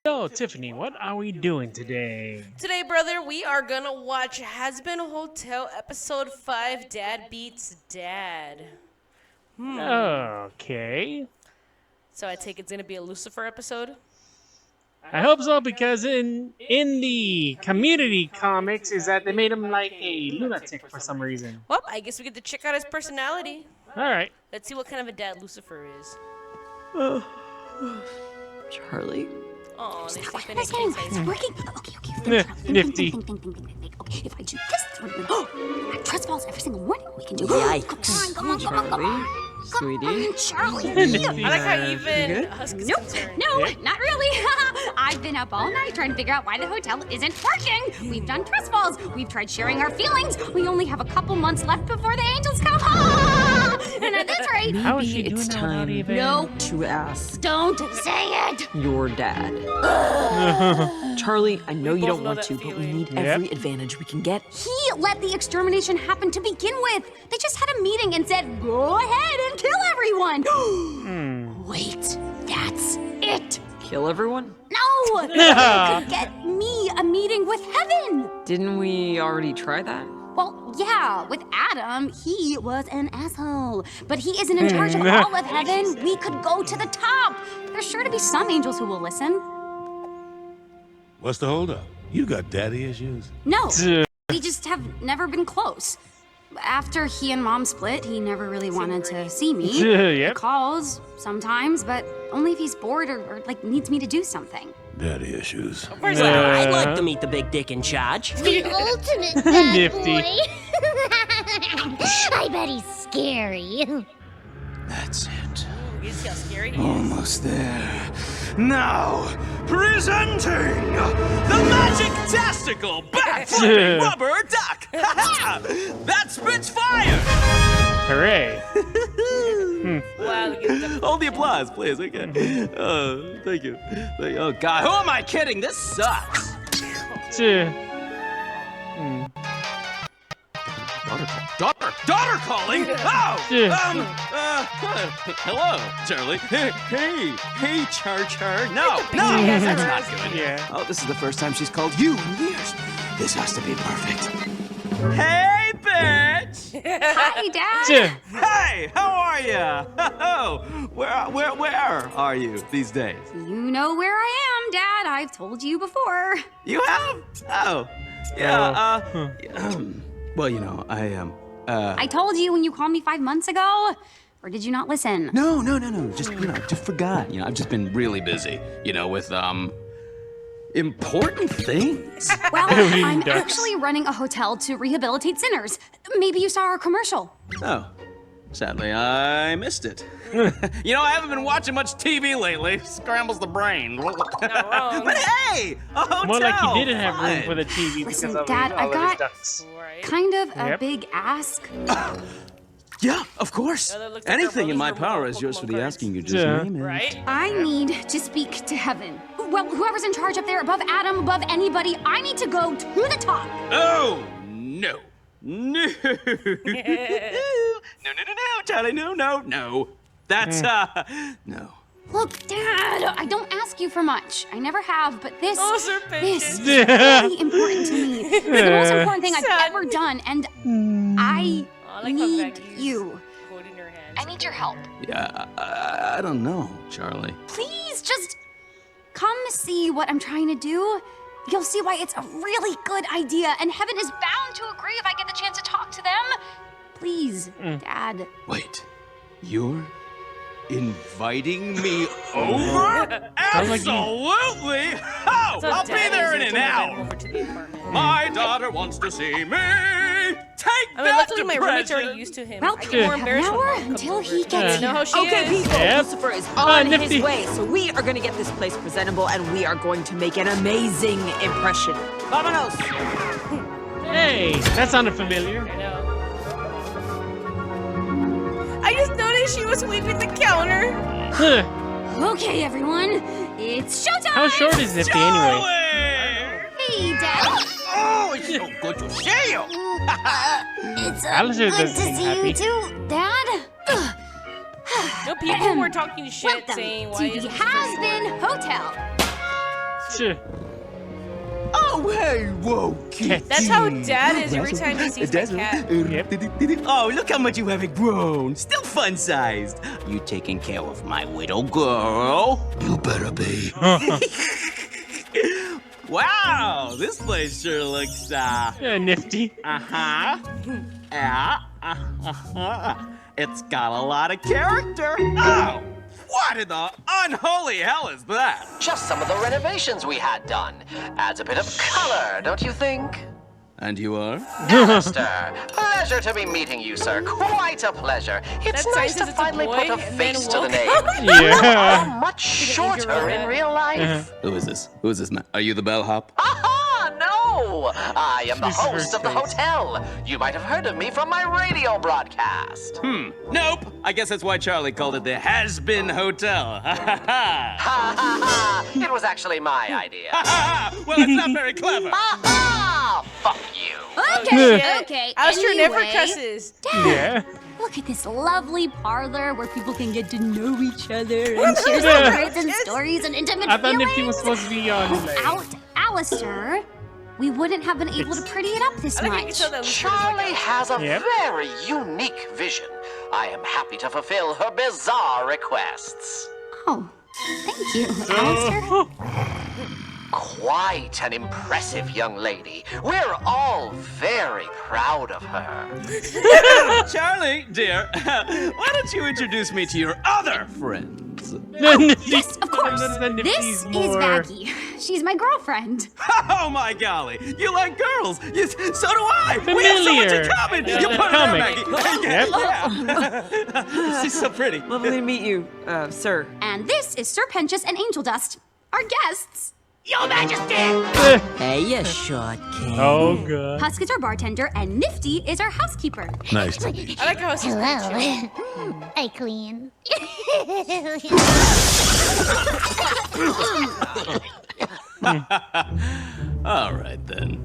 So, Tiffany, what are we doing today? Today, brother, we are gonna watch Has-Been Hotel episode 5, Dad Beats Dad. Okay. So I take it's gonna be a Lucifer episode? I hope so because in the community comics is that they made him like a lunatic for some reason. Well, I guess we get to check out his personality. All right. Let's see what kind of a dad Lucifer is. Charlie? Oh, they What sleep in am I a saying? king It's size. working. Okay. Nifty. Think. Okay, if I do this, I trust balls every single morning. We can do. Yikes. Come on. Charlie? Sweetie? Charlie. Nifty. I like how man. even Husk is concerned. No, Yeah. not really. I've been up all night trying to figure out why the hotel isn't working. We've done trust falls. We've tried sharing our feelings. We only have a couple months left before the angels come. And at this rate, How is she Maybe doing it's that without time even? no, To ask don't say it. your dad. Charlie, I know We you both don't know want that to, but we feeling. need Yep. every advantage we can get. He let the extermination happen to begin with. They just had a meeting and said, go ahead and kill everyone. Wait, that's it. Kill everyone? No! They could get me a meeting with heaven. Didn't we already try that? Well, yeah, with Adam, he was an asshole. But he isn't in charge of all of heaven. We could go to the top. There's sure to be some angels who will listen. What's the holdup? You got daddy issues? No, we just have never been close. After he and Mom split, he never really wanted to see me. He Yep. calls sometimes, but only if he's bored or like needs me to do something. Daddy issues. Of course Yeah. not. I'd like to meet the big dick in charge. The ultimate bad Nifty. boy. I bet he's scary. That's it. You see how scary he is. Almost there. Now, presenting the magic testicle bat-flipping rubber duck. That spits fire. Hooray. Wow, look at the Hold the applause, please. Okay. Thank you. Oh God, who am I kidding? This sucks. Daughter calling. Oh. Hello, Charlie. Hey, Char. No, that's not good. Yeah. Oh, this is the first time she's called you in years. This has to be perfect. Hey, bitch! Hi, Dad. Hey, how are ya? Oh, where are you these days? You know where I am, Dad. I've told you before. You have? Oh, yeah. Well, you know, I am. I told you when you called me 5 months ago. Or did you not listen? No. Just forgot. I've just been really busy. With important things. Well, Eating I'm ducks. actually running a hotel to rehabilitate sinners. Maybe you saw our commercial. Oh, sadly, I missed it. I haven't been watching much TV lately. Scrambles the brain. wrong. But hey, a hotel. More like he didn't have room fine. for the TV Listen, because of Dad, all I've of his got- ducks. Right. Kind of a Yep. big ask. Yeah, of course. Yeah, that looks like our Anything in my brothers power remote is yours for Pokemon the cards. asking. You just Yeah. name it. Right? I need to speak to heaven. Well, whoever's in charge up there, above Adam, above anybody, I need to go to the top. Oh no. No, Charlie, no. That's no. Look, Dad, I don't ask you for much. I never have, but this Usurpation. is really important to me. It's the most important thing I've Son. ever done, and I I like how need Becky's you. holding her hands. I need your help. Yeah, I don't know, Charlie. Please, just come see what I'm trying to do. You'll see why it's a really good idea, and heaven is bound to agree if I get the chance to talk to them. Please, Dad. Wait, you're inviting me over? Sounds like you- Absolutely! Oh, So I'll be Daddy's there in an inviting him hour. over to the apartment. My daughter wants to see me. Take I mean, that, luckily my roommate's already depression. used to him. Well, I we get more have an embarrassed when hour Mom comes until over. he gets Yeah. You know how she Okay, is. people, Yep. Lucifer is on Nifty. his way, so we are going to get this place presentable, and we are going to make an amazing impression. Vámonos! Hey, that sounded familiar. I know. I just noticed she was sweeping the counter. Huh. Okay, everyone, it's showtime! How short is Nifty anyway? Charlie! Hey, Dad. Oh, it's so good to see you. It's Alistair good doesn't to seem see happy. you too. Dad. No, people were talking shit Welcome saying to why the is Has Been Hotel. Sure. Oh, hey, whoa, kid. That's how Dad is every time he sees my cat. Oh, look how much you haven't grown. Still fun-sized. You taking care of my little girl? You better be. Wow, this place sure looks, Nifty. Yeah, It's got a lot of character. Oh, what in the unholy hell is that? Just some of the renovations we had done. Adds a bit of color, don't you think? And you are? Alistair, pleasure to be meeting you, sir. Quite a pleasure. It's That nice sign to says it's a finally boy, put a and then face to the woke name. up. Yeah. I'm much shorter in real life. Who is this? Who is this man? Are you the bellhop? Aha! No! I am the Jesus host of the Christ. hotel. You might have heard of me from my radio broadcast. Nope. I guess that's why Charlie called it the Has-Been Hotel. Ha ha ha. Ha ha ha! It was actually my idea. Well, it's not very clever. Aha! Fuck you. Okay, Yeah. okay. Alistair never anyway, cusses. Dad, Yeah. look at this lovely parlor where people can get to know each other and share Yeah. secrets and stories and intimate I thought feelings. Nifty was supposed to be on. Like, Without Alistair, we wouldn't have been able to pretty it up this I like how you can much. tell that Alistair Charlie has a Yep. very unique vision. I am happy to fulfill her bizarre requests. Oh, thank you, Alistair. Quite an impressive young lady. We're all very proud of her. Charlie, dear, why don't you introduce me to your other friends? Yes, of course. Nifty's This is more- Maggie. She's my girlfriend. Oh my golly, you like girls? Yes, so do I. We have so much in Familiar. common. Yeah, You the put it on, comic. Maggie. Yep. Yeah. She's so pretty. Lovely to meet you, sir. And this is Sir Pentious and Angel Dust, our guests. Your Majesty! Hey, you short king. Oh god. Husk is our bartender, and Nifty is our housekeeper. Nice to meet you. I like how it's Hello. I clean. All right then.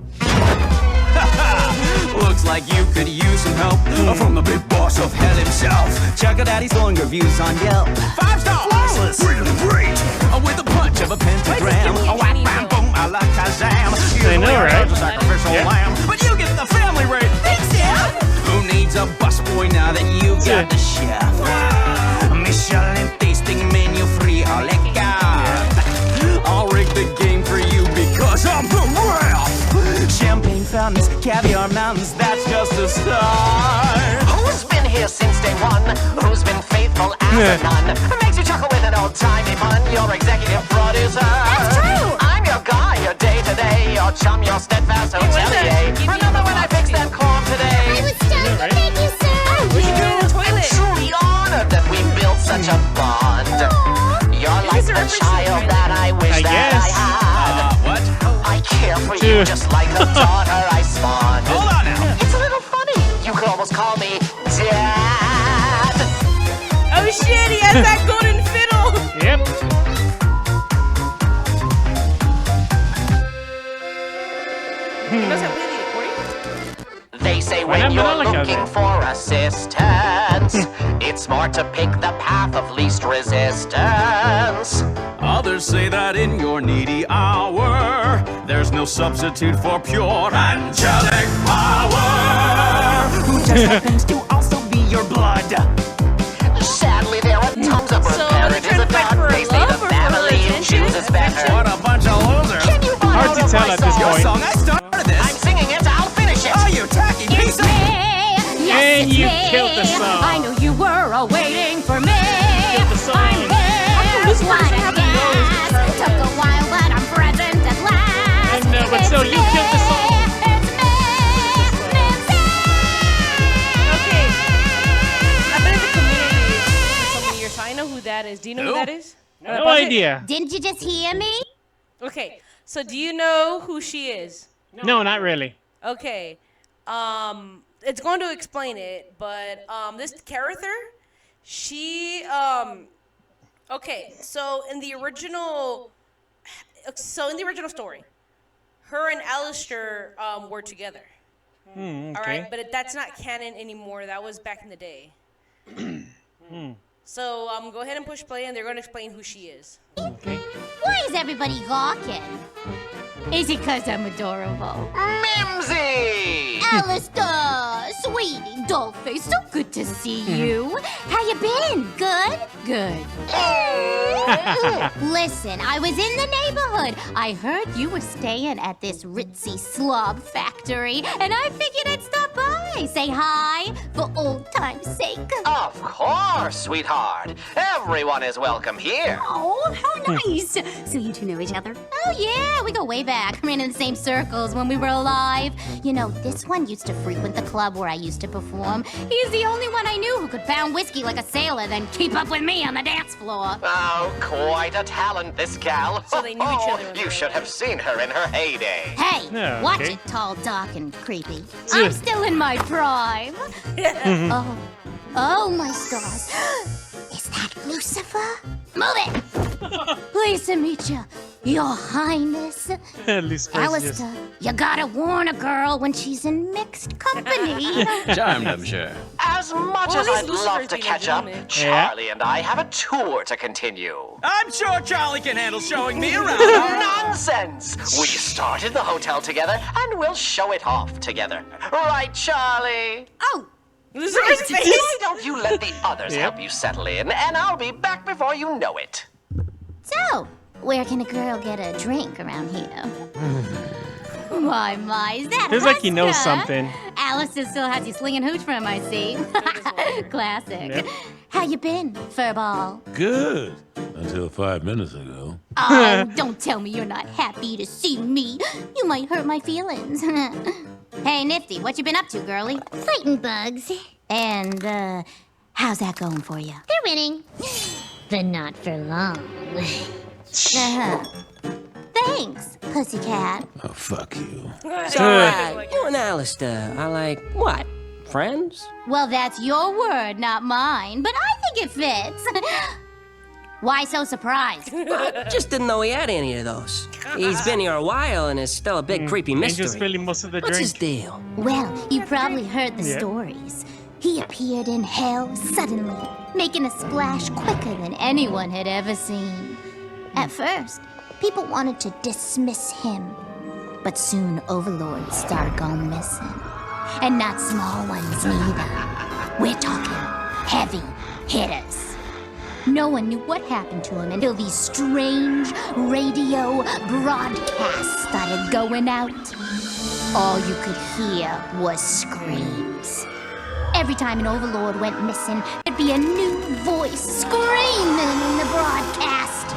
Looks like you could use some help from the big boss of hell himself. Check out Daddy's long reviews on Yelp. 5-star flawless. Really great. With a punch of a pentagram. A whack bam boom a la Kazam. I know, right? A sacrificial Yeah. lamb. But you get the family rate. Thanks, Dad. Who needs a busboy now that you got the chef? Michelin tasting menu free. Oh, let go. I'll rig the game for you because I'm the ref. Champagne fountains, caviar mountains, that's just a start. Who's been here since day one? Who's been faithful as a nun? Makes you chuckle with an old-timey pun. Your executive producer. That's true. I'm your guy, your day-to-day, your chum, your steadfast hotelier. Remember when I fixed that corn I today? was stunned to thank you, sir. What are you doing in the toilet? Truly honored that we built such a bond. You're like Is there the ever child secret? that I wish I that guess. I had. What? I care for Dude. you just like the daughter I spawned. Hold on now. It's a little funny. You could almost call me Dad. Oh shit, he has that golden fiddle. Yep. He knows how to play the accordion? They say Why when not you're Metallica looking then? for assistance, it's smart to pick the path of least resistance. Others say that in your needy hour, there's no substitute for pure angelic power. Who just happens to also be your blood. Sadly, there are tons of So, marriages they're trying to that fight for they say love the or for family attention, chooses better. What a bunch of losers. Can you buy Hard out to of tell my at this song? Your point. song, I started this. I'm singing it, I'll finish it. Oh, you tacky piece of... And you killed the song. I know you were waiting for me. Killed the song. I'm here. This What person a have a nose. guess. Took a while, but I'm present at last. I know, but still, you killed the song. It's me, Nancy. Okay. I bet the community is so many years. So I know who that is. Do you know who Who? that is? No idea. Didn't you just hear me? Okay. So do you know who she is? No, not really. Okay. It's going to explain it, but this character, she okay, so in the original story, her and Alistair were together. Okay. All right, but that's not canon anymore. That was back in the day. So go ahead and push play, and they're going to explain who she is. Okay. What Why is everybody gawking? Is it 'cause I'm adorable? Mimsy! Alistair, sweetie, dollface, so good to see you. How you been? Good? Good. Listen, I was in the neighborhood. I heard you were staying at this ritzy slob factory, and I figured I'd stop by, say hi, for old time's sake. Of course, sweetheart. Everyone is welcome here. Oh, how nice. So you two know each other? Oh, yeah, we go way back. Ran in the same circles when we were alive. You know, this one used to frequent the club where I used to perform. He's the only one I knew who could pound whiskey like a sailor, then keep up with me on the dance floor. Oh, quite a talent, this gal. So they knew each other when You they should have seen her in her heyday. Hey, Yeah, watch okay. it, tall, dark, and creepy. Yeah. I'm still in my prime. Oh, my stars. Is that Lucifer? Move it! Pleased to meet you, Your Highness. At least first just- Alistair, you gotta warn a girl when she's in mixed company. Charmed, I'm sure. As much Well, as at I'd least love Lucifer's to being a catch up, gentleman. Charlie and I have a tour to continue. I'm sure Charlie can handle showing me around. Nonsense! We started the hotel together, and we'll show it off together. Right, Charlie? Oh, Lucifer's Why face. don't you let the others help you settle in, and I'll be back before you know it. so, where can a girl get a drink around here? My, is that Feels like he knows Husker? something. Alistair still has you slinging hooch from, I see. Classic. Yep. How you been, furball? Good. Until 5 minutes ago. Oh, don't tell me you're not happy to see me. You might hurt my feelings. Hey, Nifty, what you been up to, girlie? Fighting bugs. And, how's that going for you? They're winning. But not for long. Thanks, pussycat. Oh, fuck you. So, you and Alistair are like, what? Friends? Well, that's your word, not mine, but I think it fits. Why so surprised? Just didn't know he had any of those. He's been here a while and is still a big creepy And mystery. just filling most of the What's his drink. deal? Well, you probably heard the Yeah. stories. He appeared in hell suddenly, making a splash quicker than anyone had ever seen. At first, people wanted to dismiss him, but soon overlords started going missing. And not small ones neither. We're talking heavy hitters. No one knew what happened to him until these strange radio broadcasts started going out. All you could hear was screams. Every time an overlord went missing, there'd be a new voice screaming in the broadcast.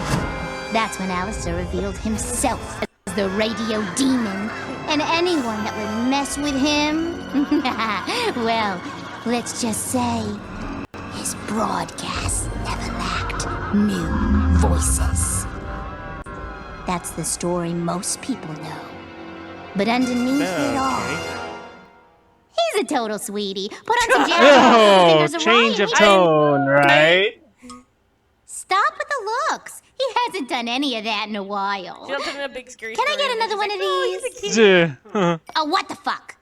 That's when Alistair revealed himself as the radio demon, and anyone that would mess with him, well, let's just say his broadcast never lacked new voices. That's the story most people know. But underneath it all, he's a total sweetie. Put on some jazz. Oh, Fingers are change right. of tone, right? Stop with the looks. He hasn't done any of that in a while. She jumped in a big scary Can I story get and another she's one like, of "Oh, these? he's a kid." Oh, what the fuck?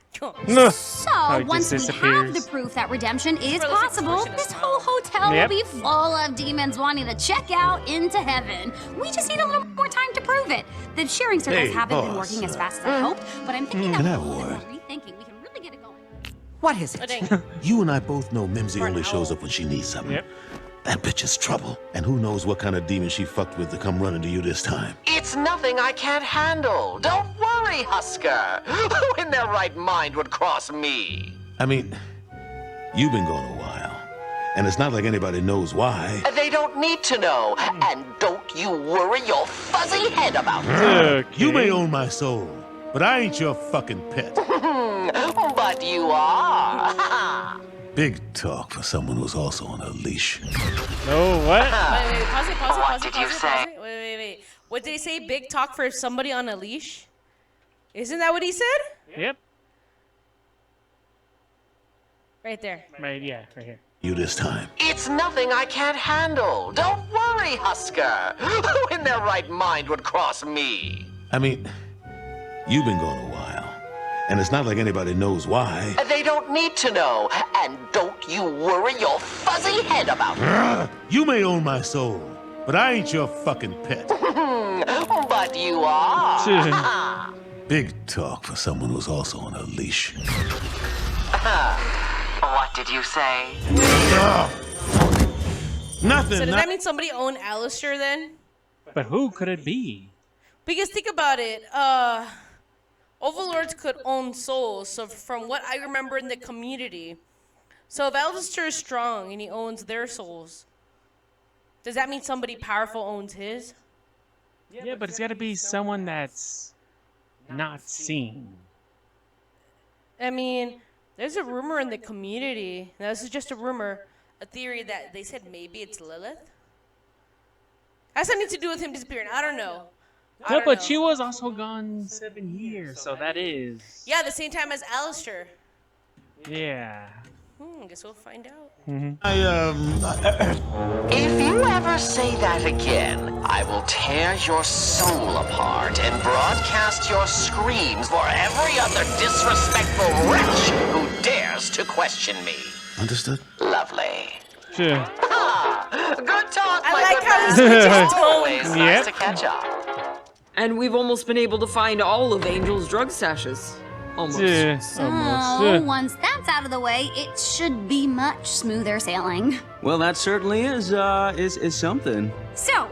No. So, Oh, it once we just have disappears. the proof that redemption is Or else it's possible, pushing us this whole out. hotel Yep. will be full of demons wanting to check out into heaven. We just need a little more time to prove it. The sharing circles Hey, haven't been boss. working as fast as I hoped, but I'm thinking that Can I with a little have a bit more rethinking, we can really get it going. What is Oh, it? dang. You and I both know Mimsy For an only shows owl. up when she needs something. Yep. That bitch is trouble. And who knows what kind of demon she fucked with to come running to you this time. It's nothing I can't handle. Don't worry, Husker. Who in their right mind would cross me? I mean, you've been gone a while. And it's not like anybody knows why. They don't need to know. And don't you worry your fuzzy head about it. Okay. You may own my soul, but I ain't your fucking pet. But you are. Big talk for someone who's also on a leash. Oh, what? Wait, pause it, pause it, What pause it, did pause you it, say? pause it. Wait. What did they say? Big talk for somebody on a leash? Isn't that what he said? Yep. Right there. Right, yeah, right here. You this time. It's nothing I can't handle. Don't worry, Husker. Who in their right mind would cross me? I mean, you've been gone a while. And it's not like anybody knows why. They don't need to know. And don't you worry your fuzzy head about it. You may own my soul, but I ain't your fucking pet. you are. Big talk for someone who's also on a leash. What did you say? Nothing. So does that mean somebody owned Alistair then? But who could it be? Because think about it, overlords could own souls. So from what I remember in the community, so if Alistair is strong and he owns their souls, does that mean somebody powerful owns his? Yeah, but it's got to be someone that's not seen. I mean, there's a rumor in the community. Now, this is just a rumor, a theory that they said maybe it's Lilith. Has something to do with him disappearing. I don't know. No, but she was also gone 7 years, so that is. Yeah, the same time as Alistair. Yeah. Guess we'll find out. If you ever say that again, I will tear your soul apart and broadcast your screams for every other disrespectful wretch who dares to question me. Understood? Lovely. Sure. Good talk, I my like good how man. he switches It's tones. always nice Yep. to catch up. And we've almost been able to find all of Angel's drug stashes. Almost. So, once that's out of the way, it should be much smoother sailing. Well, that certainly is something. So,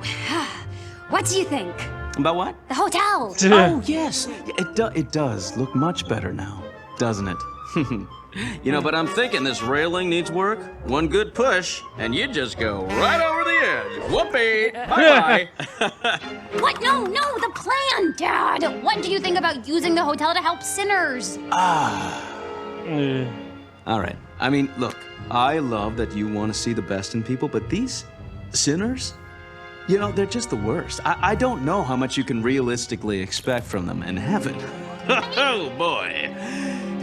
what do you think? About what? The hotel. Oh, yes. It does look much better now, doesn't it? You know, but I'm thinking this railing needs work. One good push, and you just go right over the edge. Whoopee! Bye-bye. What? No, the plan, Dad. What do you think about using the hotel to help sinners? All right. I mean, look, I love that you want to see the best in people, but these sinners, you know, they're just the worst. I don't know how much you can realistically expect from them in heaven. Oh, boy.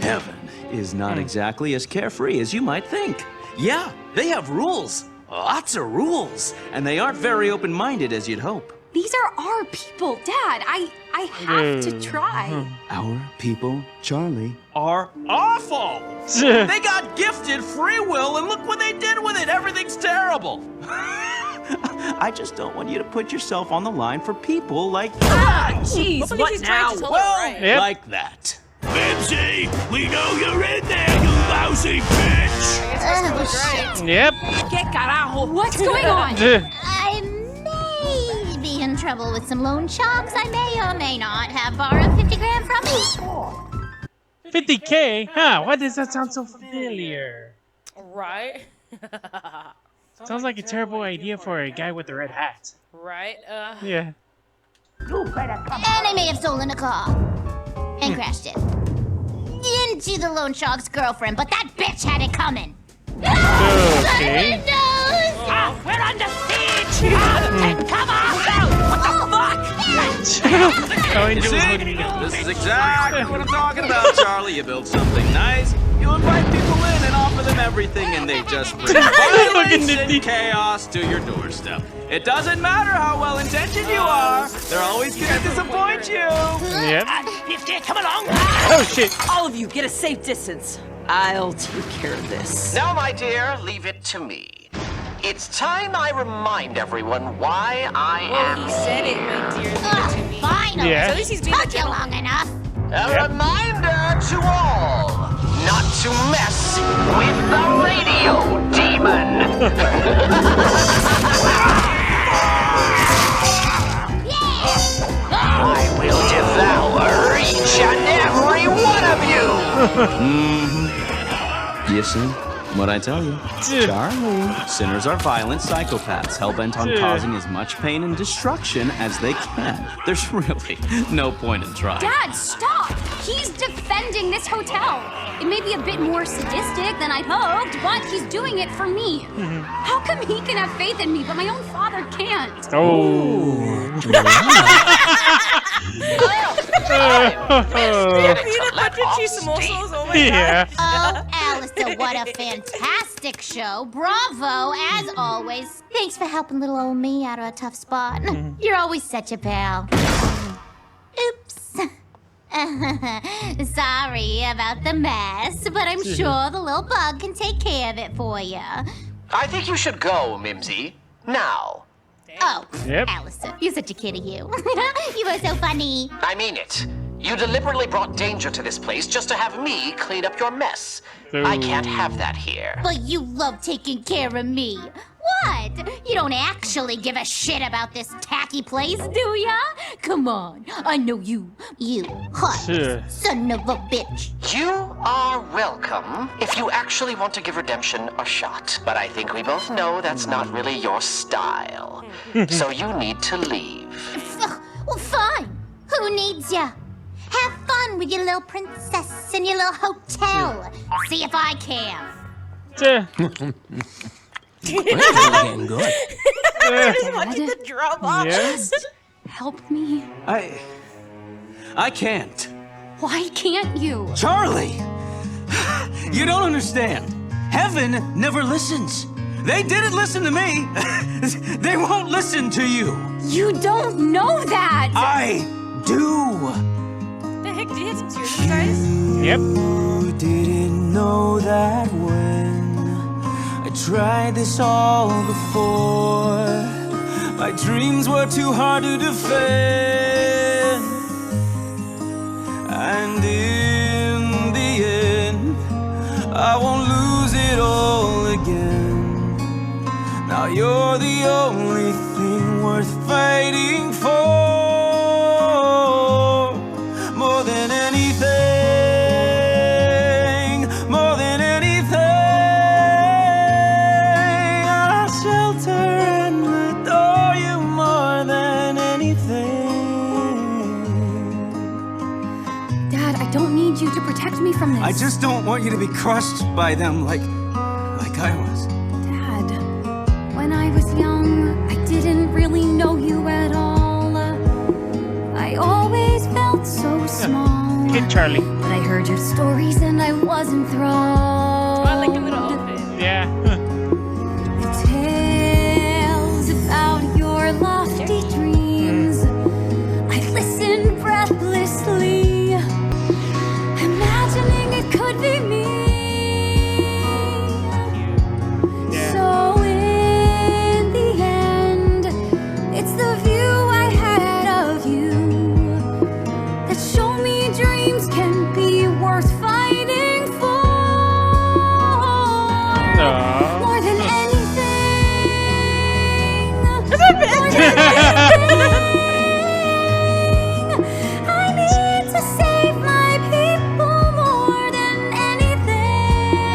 Heaven is not exactly as carefree as you might think. Yeah, they have rules. Lots of rules. And they aren't very open-minded as you'd hope. These are our people, Dad. I have to try. Our people, Charlie, are awful. They got gifted free will, and look what they did with it. Everything's terrible. I just don't want you to put yourself on the line for people like Jeez, Hopefully what he's trying now? to tell well, it right. Yep. like that. Mimsy, we know you're in there, you lousy bitch. Oh, shit. Yep. Que carajo? What's going on? I may be in trouble with some loan sharks I may or may not have borrowed 50 grand from me. 50K? Huh, why does that sound so familiar? Right? Sounds like a terrible idea for a guy with a red hat. Right? Yeah. And I may have stolen a car. And crashed it. Into the loan shark's girlfriend, but that bitch had it coming. Okay. We're under siege! Take cover! What the fuck? Oh, You Angel was see? looking at This is exactly what I'm talking about, Charlie. You build something nice, you invite people in and offer them everything, and they just bring violence nifty. and chaos to your doorstep. It doesn't matter how well-intentioned you are. They're always going to disappoint you. Yep. Nifty, come along. Oh, shit. All of you, get a safe distance. I'll take care of this. Now, my dear, leave it to me. It's time I remind everyone why I Well, am he said it, my dear. Leave it to me. Finally. Yeah. So at least he's being a Took you gentleman. long enough. A reminder to all not to mess with the radio demon. I will devour each and every one of you. You see what I tell you? Charlie. Sinners are violent psychopaths, hell-bent on causing as much pain and destruction as they can. There's really no point in trying. Dad, stop! He's defending this hotel. It may be a bit more sadistic than I'd hoped, but he's doing it for me. How come he can have faith in me, but my own father can't? Oh. Peanut butter chismosos, oh my Yeah. Oh, Alistair, what a fantastic show. Bravo, as always. Thanks for helping little old me out of a tough spot. You're always such a pal. Oops. Sorry about the mess, but I'm sure the little bug can take care of it for you. I think you should go, Mimsy. Now. Oh, Yep. Allison, you're such a kitty, you. You are so funny. I mean it. You deliberately brought danger to this place just to have me clean up your mess. I can't have that here. But you love taking care of me. What? You don't actually give a shit about this tacky place, do ya? Come on, I know you. You heartless son of a bitch. You are welcome if you actually want to give redemption a shot. But I think we both know that's not really your style. So you need to leave. Well, fine. Who needs ya? Have fun with your little princess in your little hotel. See if I can. Getting good. Just watching the drama. Yes. Help me. I can't. Why can't you? Charlie! You don't understand. Heaven never listens. They didn't listen to me. They won't listen to you. You don't know that! I do. The heck? Did he have some tears in his eyes? Yep. You didn't know that when I tried this all before. My dreams were too hard to defend. And in the end, I won't lose it all again. Now you're the only thing worth fighting for. More than anything, more than anything, I'll shelter and adore you more than anything. Dad, I don't need you to protect me from this. I just don't want you to be crushed by them like I was. Dad, when I was young, I didn't really know you at all. I always felt so small. Kid Charlie. But I heard your stories and I was enthralled. I like a little outfit. Yeah. The tales about your lofty dreams. I listened breathlessly, imagining it could be me. So in the end, it's the view I had of you that show me dreams can be worth fighting for. More than anything. More than anything. I need to save my people more than anything.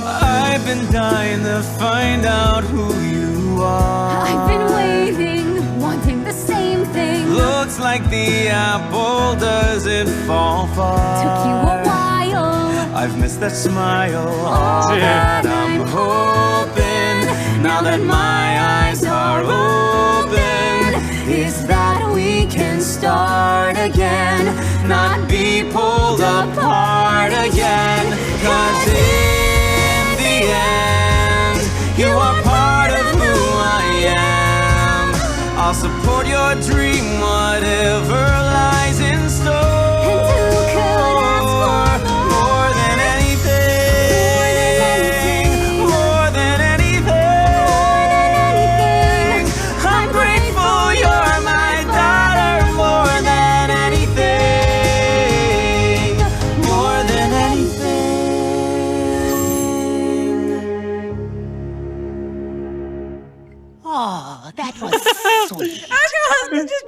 I've been dying to find out who you are. I've been waiting, wanting the same thing. Looks like the apple doesn't fall far. Took you a while. I've missed that smile. All that I'm hoping, now that my eyes are open, is that we can start again, not be pulled apart again. 'Cause in the end, you are part of who I am. I'll support your dream, whatever lies in store. And who could ask for More than anything, more than anything, I'm grateful you're my daughter. More than anything, more than anything. Oh, that was sweet.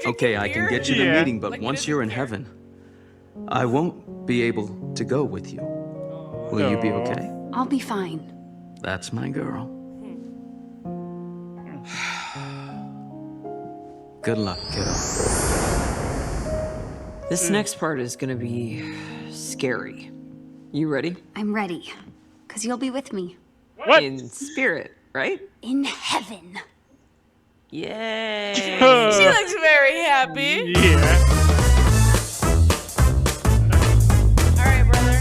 Okay, I can get you the Yeah. meeting, but once you're in heaven, I won't be able to go with you. Will you be okay? I'll be fine. That's my girl. Good luck, kiddo. This next part is gonna be scary. You ready? I'm ready. 'Cause you'll be with me. What? In spirit, right? In heaven. Yay! She looks very happy. Yeah. All right, brother.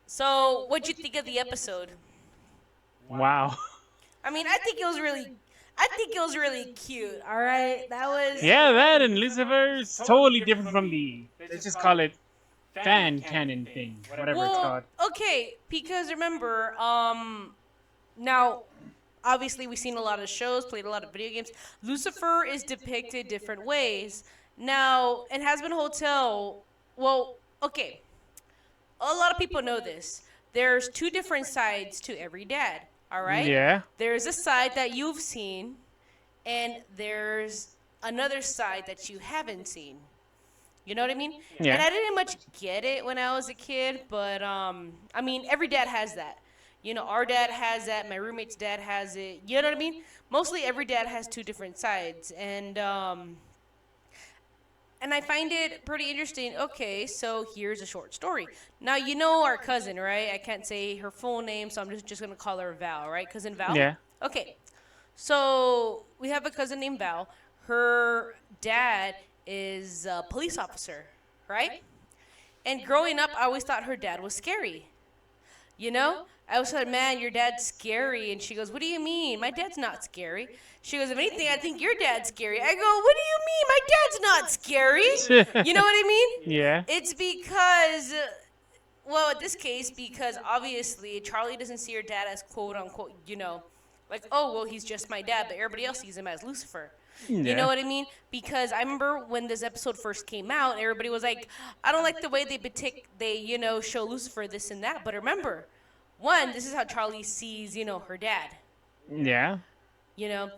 So, what'd you think of the episode? Wow. I mean, I think it was really cute. All right, that was. Yeah, that and Lucifer is totally different from the, let's just call it, fan canon thing, whatever it's called. Okay, because remember, now, obviously we've seen a lot of shows, played a lot of video games. Lucifer is depicted different ways. Now, in Hazbin Hotel, well, okay, a lot of people know this. There's two different sides to every dad, all right? Yeah. There's a side that you've seen, and there's another side that you haven't seen. You know what I mean? Yeah. And I didn't much get it when I was a kid, but I mean, every dad has that. You know, our dad has that. My roommate's dad has it. You know what I mean? Mostly every dad has two different sides, and I find it pretty interesting. Okay, so here's a short story. Now you know our cousin, right? I can't say her full name, so I'm just gonna call her Val, right? Cousin Val. Yeah. Okay. So we have a cousin named Val. Her dad is a police officer, right? And growing up, I always thought her dad was scary. You know? I always thought, man, your dad's scary. And she goes, what do you mean? My dad's not scary. She goes, if anything, I think your dad's scary. I go, what do you mean? My dad's not scary. You know what I mean? Yeah. It's because, well, in this case, because obviously Charlie doesn't see her dad as quote unquote, you know, like, oh, well, he's just my dad, but everybody else sees him as Lucifer. Yeah. You know what I mean? Because I remember when this episode first came out, everybody was like, I don't like the way they show Lucifer this and that. But remember, one, this is how Charlie sees, her dad. Yeah. You know?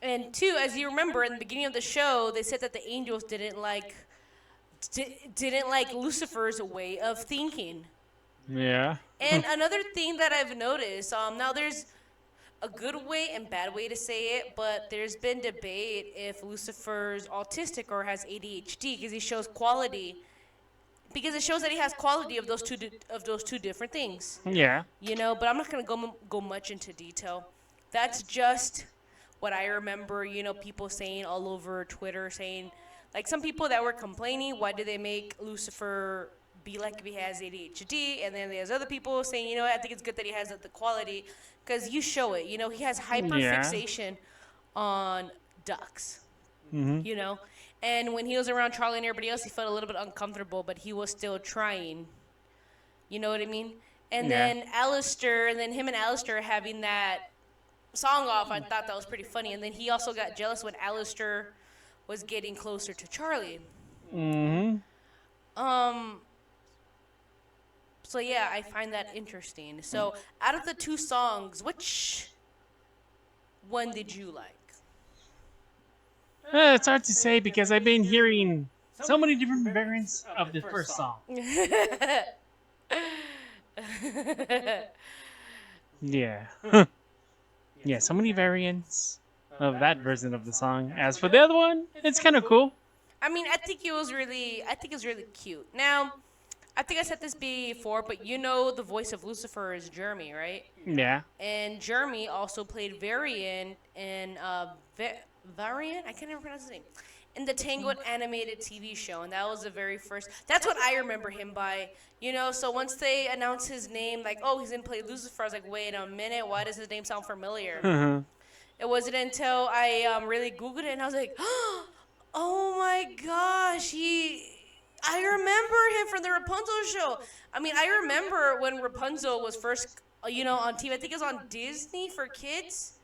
And two, as you remember, in the beginning of the show, they said that the angels didn't like Lucifer's way of thinking. Yeah. And another thing that I've noticed, now there's a good way and bad way to say it, but there's been debate if Lucifer's autistic or has ADHD because he shows quality. Because it shows that he has quality of those two different things. Yeah. You know, but I'm not gonna go much into detail. That's just what I remember. You know, people saying all over Twitter, saying like some people that were complaining, why do they make Lucifer be like if he has ADHD? And then there's other people saying, you know, I think it's good that he has the quality. Because you show it, you know, he has hyperfixation on ducks, you know. And when he was around Charlie and everybody else, he felt a little bit uncomfortable, but he was still trying. You know what I mean? And then Alistair, and then him and Alistair having that song off, I thought that was pretty funny. And then he also got jealous when Alistair was getting closer to Charlie. Mm-hmm. So yeah, I find that interesting. So out of the two songs, which one did you like? It's hard to say because I've been hearing so many different variants of the first song. Yeah. Yeah, so many variants of that version of the song. As for the other one, it's kind of cool. I mean, I think it was really cute. Now, I think I said this before, but you know the voice of Lucifer is Jeremy, right? Yeah. And Jeremy also played Varian in Varian? I can't even pronounce his name. In the Tangled animated TV show, and that was the very first. That's what I remember him by. You know, so once they announced his name, like, oh, he's gonna play Lucifer, I was like, wait a minute, why does his name sound familiar? It wasn't until I really Googled it, and I was like, oh my gosh, I remember him from the Rapunzel show. I mean, I remember when Rapunzel was first, on TV. I think it was on Disney for kids,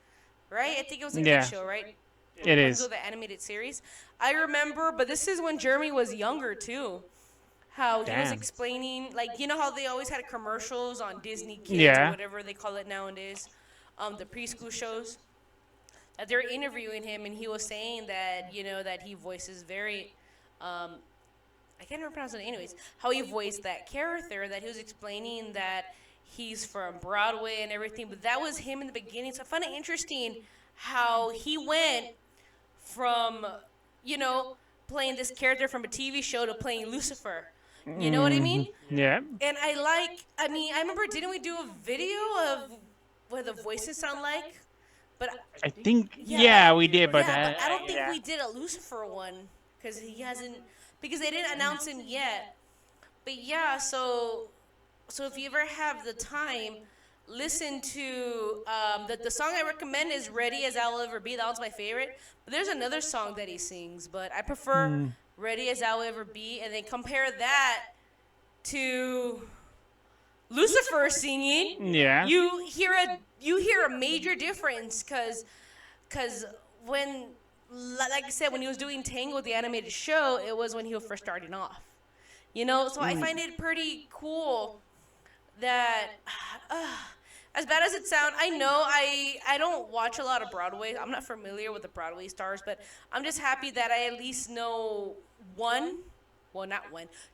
right? I think it was a kid show, right? It is. Rapunzel, the animated series. I remember, but this is when Jeremy was younger, too. How he was explaining, like, you know how they always had commercials on Disney Kids or whatever they call it nowadays, the preschool shows. That they're interviewing him, and he was saying that, that he voices very, I can't remember pronounce it anyways, how he voiced that character, that he was explaining that he's from Broadway and everything, but that was him in the beginning. So I find it interesting how he went from, playing this character from a TV show to playing Lucifer. You know what I mean? Yeah. And I remember, didn't we do a video of what the voices sound like? But I think, we did, but but I don't think we did a Lucifer one, because because they didn't announce him yet. But yeah, so if you ever have the time, listen to the song I recommend is Ready As I'll Ever Be. That was my favorite. But there's another song that he sings, but I prefer Ready As I'll Ever Be, and then compare that to Lucifer singing, Yeah. you hear a major difference because when, like I said, when he was doing Tango, the animated show, it was when he was first starting off. You know, so I find it pretty cool that, as bad as it sounds, I know I don't watch a lot of Broadway. I'm not familiar with the Broadway stars, but I'm just happy that I at least know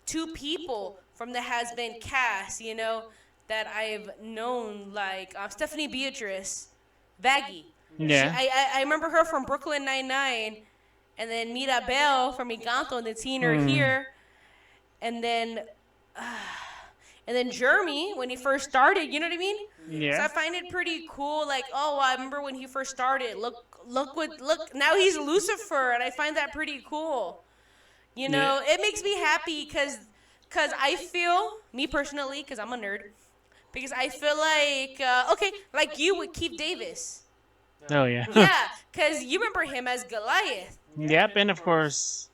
two people from the Has Been cast, you know, that I've known, like Stephanie Beatrice, Baggy. Yeah. I remember her from Brooklyn Nine-Nine, and then Mirabel from Encanto, and then seeing her here, and then Jeremy when he first started. You know what I mean? Yeah. So I find it pretty cool. Like, oh, I remember when he first started. Look. Now he's Lucifer, and I find that pretty cool. You know, it makes me happy because I feel, me personally, because I'm a nerd, because I feel like, okay, like you with Keith Davis. Oh, yeah. Yeah, because you remember him as Goliath. Yep, and of course,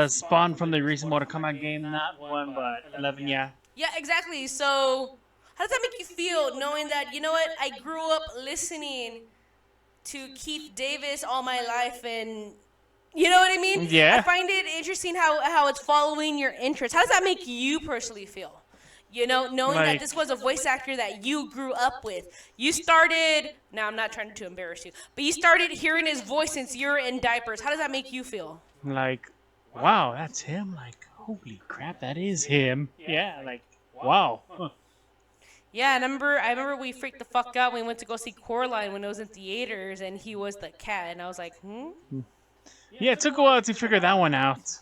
Spawn from the recent Mortal Kombat game. Not 1, but 11, yeah. Yeah, exactly. So how does that make you feel knowing that, you know what, I grew up listening to Keith Davis all my life, and you know what I mean? Yeah. I find it interesting how it's following your interests. How does that make you personally feel? You know, knowing that this was a voice actor that you grew up with. You started, now I'm not trying to embarrass you, but you started hearing his voice since you were in diapers. How does that make you feel? Like, wow, that's him. Like, holy crap, that is him. Yeah, like, wow. Huh. Yeah, I remember we freaked the fuck out when we went to go see Coraline when it was in theaters, and he was the cat, and I was like, Yeah, it took a while to figure that one out.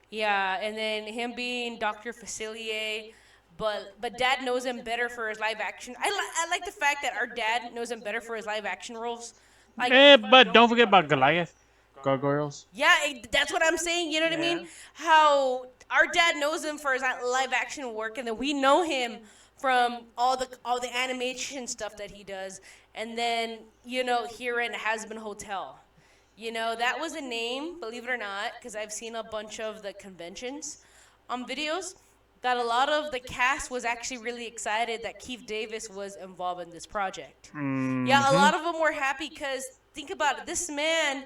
Yeah, and then him being Dr. Facilier, but Dad knows him better for his live action. I like the fact that our dad knows him better for his live action roles. Like, But don't forget about Goliath. Gargoyles. yeah, that's what I'm saying. You know what I mean? How our dad knows him for his live action work, and then we know him from all the animation stuff that he does. And then, you know, here in Has Been Hotel. You know, that was a name, believe it or not, because I've seen a bunch of the conventions videos, that a lot of the cast was actually really excited that Keith Davis was involved in this project. Yeah, a lot of them were happy because, think about it, this man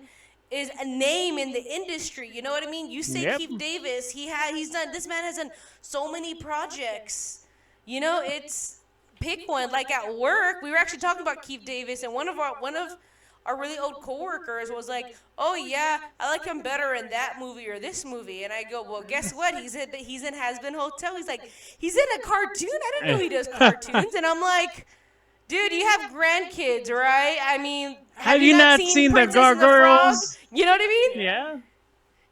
is a name in the industry. You know what I mean? You say Keith Davis, this man has done so many projects. You know, it's, pick one. Like at work, we were actually talking about Keith Davis, and one of our really old coworkers was like, "Oh yeah, I like him better in that movie or this movie." And I go, "Well, guess what? He's in Has Been Hotel." He's like, "He's in a cartoon? I didn't know he does cartoons." And I'm like, "Dude, you have grandkids, right? I mean, have you not seen the Gargoyles? You know what I mean?" Yeah.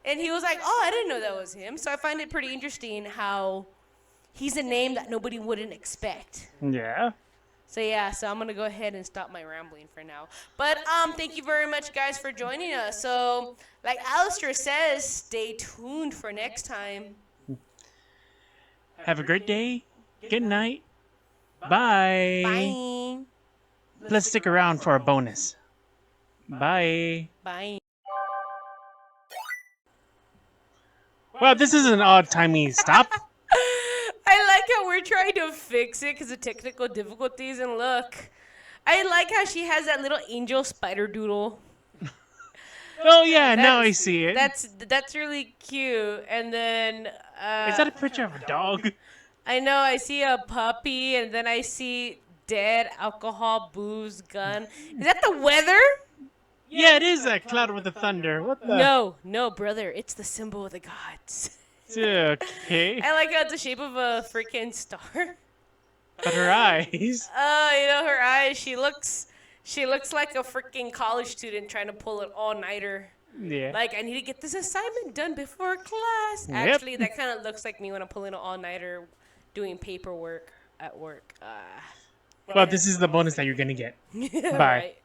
And he was like, "Oh, I didn't know that was him." So I find it pretty interesting how he's a name that nobody wouldn't expect. Yeah. So yeah, so I'm going to go ahead and stop my rambling for now. But thank you very much, guys, for joining us. So like Alistair says, stay tuned for next time. Have a great day. Good night. Bye. Bye. Let's stick around for a bonus. Bye. Bye. Well, this is an odd-timey stop. I like how we're trying to fix it because of technical difficulties. And look, I like how she has that little angel spider doodle. Oh yeah, now I see it. That's really cute. And then is that a picture of a dog? I know. I see a puppy, and then I see dead alcohol, booze, gun. Is that the weather? Yeah, it is a cloud with the thunder. What the? No, brother. It's the symbol of the gods. Okay. I like how it's the shape of a freaking star. But her eyes. Oh, you know, her eyes. She looks like a freaking college student trying to pull an all-nighter. Yeah. Like, I need to get this assignment done before class. Yep. Actually, that kind of looks like me when I'm pulling an all-nighter doing paperwork at work. Well, this is the bonus that you're going to get. Bye. Right.